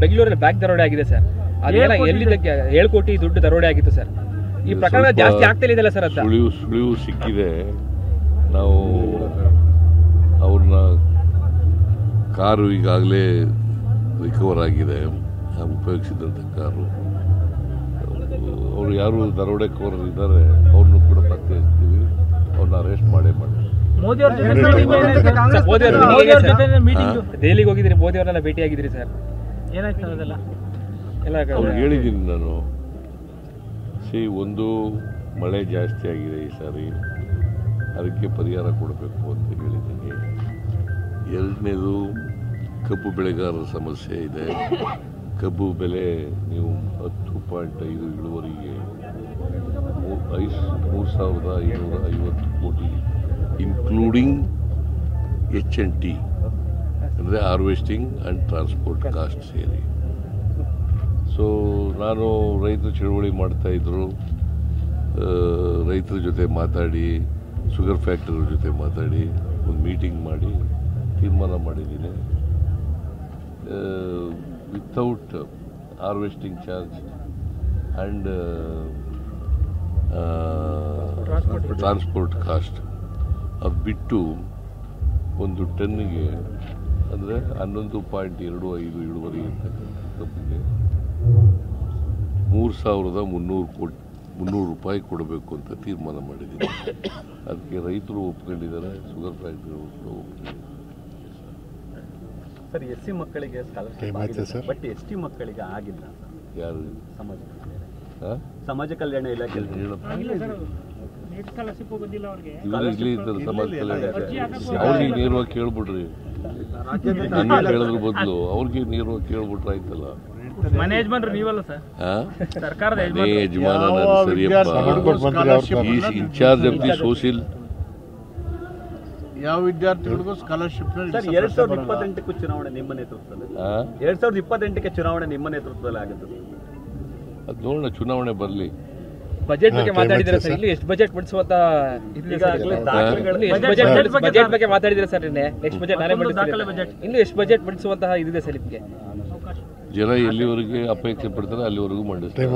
ಬೆಂಗಳೂರಲ್ಲಿ ಬ್ಯಾಂಕ್ ದರೋಡೆ ಆಗಿದೆ ಸರ್. ಅದೇನ ಎಲ್ಲಿದ್ದಕ್ಕೆ 7 ಕೋಟಿ ದುಡ್ಡು ದರೋಡೆ ಆಗಿತ್ತು ಸರ್. ಈ ಪ್ರಕರಣ ಜಾಸ್ತಿ ಆಗ್ತಾ ಇದೆಯಲ್ಲ ಸರ್ ಅಂತ. ಸುಳಿವು ಸಿಕ್ಕಿದೆ. ನಾವು ಅವ್ರನ್ನ ಕಾರು ಈಗಾಗಲೇ ರಿಕವರ್ ಆಗಿದೆ, ಉಪಯೋಗಿಸಿದಂಥ ಕಾರು. ಅವರು ಯಾರು ದರೋಡೆಕೋರರು ಇದ್ದಾರೆ ಅವ್ರನ್ನೂ ಕೂಡ ಪತ್ತೆ ಹಚ್ತೀವಿ, ಅವ್ರನ್ನ ಅರೆಸ್ಟ್ ಮಾಡೇ ಮಾಡ್ತೀವಿ. ದೆಹಲಿಗೆ ಹೋಗಿದ್ರಿ, ಮೋದಿ ಅವರೆಲ್ಲ ಭೇಟಿ ಆಗಿದ್ರಿ ಸರ್. ಅವ್ರಿಗೆ ಹೇಳಿದ್ದೀನಿ ನಾನು, ಒಂದು ಮಳೆ ಜಾಸ್ತಿ ಆಗಿದೆ ಈ ಸಾರಿ, ಅದಕ್ಕೆ ಪರಿಹಾರ ಕೊಡಬೇಕು ಅಂತ ಹೇಳಿದ್ದೀನಿ. ಎರಡನೇದು ಕಬ್ಬು ಬೆಳೆಗಾರರ ಸಮಸ್ಯೆ ಇದೆ. ಕಬ್ಬು ಬೆಲೆ ನೀವು 10.5 ಇಳುವರಿಗೆ 3,550 ಕೋಟಿ ಇನ್ಕ್ಲೂಡಿಂಗ್ H&T ಅಂದರೆ ಹಾರ್ವೆಸ್ಟಿಂಗ್ ಆ್ಯಂಡ್ ಟ್ರಾನ್ಸ್ಪೋರ್ಟ್ ಕಾಸ್ಟ್ ಸೇರಿ. ಸೊ ನಾನು ರೈತರ ಚಳವಳಿ ಮಾಡ್ತಾಯಿದ್ರು, ರೈತರ ಜೊತೆ ಮಾತಾಡಿ, ಶುಗರ್ ಫ್ಯಾಕ್ಟರಿ ಜೊತೆ ಮಾತಾಡಿ ಒಂದು ಮೀಟಿಂಗ್ ಮಾಡಿ ತೀರ್ಮಾನ ಮಾಡಿದ್ದೀನಿ. Without harvesting charge and transport cost ಅದು ಬಿಟ್ಟು ಒಂದು ಟನ್ನಿಗೆ ಅಂದರೆ 11.25 ಇಳುವರಿ ಇರ್ತಕ್ಕಂಥ ಕಬ್ಬಿಗೆ 3,300 ರೂಪಾಯಿ ಕೊಡಬೇಕು ಅಂತ ತೀರ್ಮಾನ ಮಾಡಿದ್ದೀನಿ. ಅದಕ್ಕೆ ರೈತರು ಒಪ್ಕೊಂಡಿದ್ದಾರೆ, ಶುಗರ್ ಫ್ಯಾಕ್ಟರಿ ಒಪ್ಕೊಂಡಿದ್ದಾರೆ. ಸರ್, SC ಮಕ್ಕಳಿಗೆ ಸ್ಕಾಲರ್ಶಿಪ್ ಬಟ್ ST ಮಕ್ಕಳಿಗೆ ಆಗಿಲ್ಲ. ಯಾರು? ಸಮಾಜ ಕಲ್ಯಾಣ ಇಲಾಖೆ ಇಲ್ಲಿ ಇದ್ದಾರೆ ಸಮಾಜ ಕಲ್ಯಾಣ. ಅವ್ರಿಗೆ ನೇರವಾಗಿ ಕೇಳ್ಬಿಡ್ರಿ, ನನ್ನ ಕೇಳೋದ್ರ ಬದಲು ಅವ್ರಿಗೆ ನೇರವಾಗಿ ಕೇಳ್ಬಿಟ್ರೆ ಆಯ್ತಲ್ಲ. ಮನೆ ಯಜಮಾನ್ರು ನೀವಲ್ಲ ಸರ್, ಸರ್ಕಾರದ ಯಜಮಾನ ನಾನು ಸರಿಯಪ್ಪ. Is in charge of the social. ಯಾವ ವಿದ್ಯಾರ್ಥಿಗಳಿಗೂ ಸ್ಕಾಲರ್ಶಿಪ್ 2028 ಚುನಾವಣೆ ನಿಮ್ಮ ನೇತೃತ್ವದಲ್ಲಿ 2028ಕ್ಕೆ ಚುನಾವಣೆ ನಿಮ್ಮ ನೇತೃತ್ವದಲ್ಲಿ ಆಗುತ್ತೆ. ಅದು ನೋಡೋಣ, ಚುನಾವಣೆ ಬರಲಿ. ಬಜೆಟ್ ಬಗ್ಗೆ ಮಾತಾಡಿದ್ರೆ ಸರ್, ಇಲ್ಲಿ ಎಷ್ಟು ಬಜೆಟ್ ಬಿಡಿಸುವಂತ ಬಜೆಟ್ ಬಗ್ಗೆ ಮಾತಾಡಿದ್ರೆ ಸರ್, ನೆಕ್ಸ್ಟ್ ಬಜೆಟ್ ನಾನೇ ಇನ್ನು ಎಷ್ಟು ಬಜೆಟ್ ಬಿಡಿಸುವಂತಹ ಇದಿದೆ ಸರ್ ನಿಮಗೆ? ಜನ ಎಲ್ಲಿವರೆಗೆ ಅಪೇಕ್ಷೆ ಪಡ್ತಾರೆ ಅಲ್ಲಿವರೆಗೂ ಮಾಡಿಸ್ತಾರೆ.